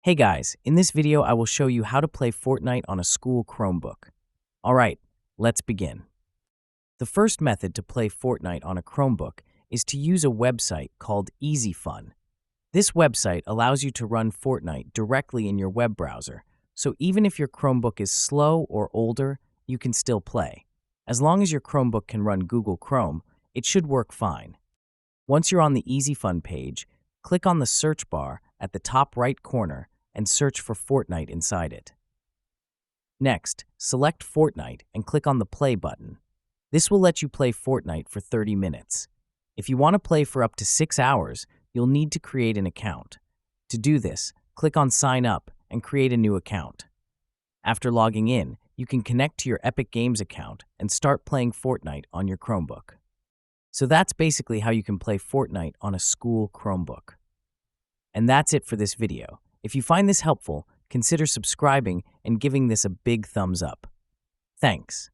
Hey guys, in this video I will show you how to play Fortnite on a school Chromebook. Alright, let's begin. The first method to play Fortnite on a Chromebook is to use a website called EasyFun. This website allows you to run Fortnite directly in your web browser, so even if your Chromebook is slow or older, you can still play. As long as your Chromebook can run Google Chrome, it should work fine. Once you're on the EasyFun page, click on the search bar at the top right corner and search for Fortnite inside it. Next, select Fortnite and click on the play button. This will let you play Fortnite for 30 minutes. If you want to play for up to 6 hours, you'll need to create an account. To do this, click on Sign Up and create a new account. After logging in, you can connect to your Epic Games account and start playing Fortnite on your Chromebook. So that's basically how you can play Fortnite on a school Chromebook. And that's it for this video. If you find this helpful, consider subscribing and giving this a big thumbs up. Thanks.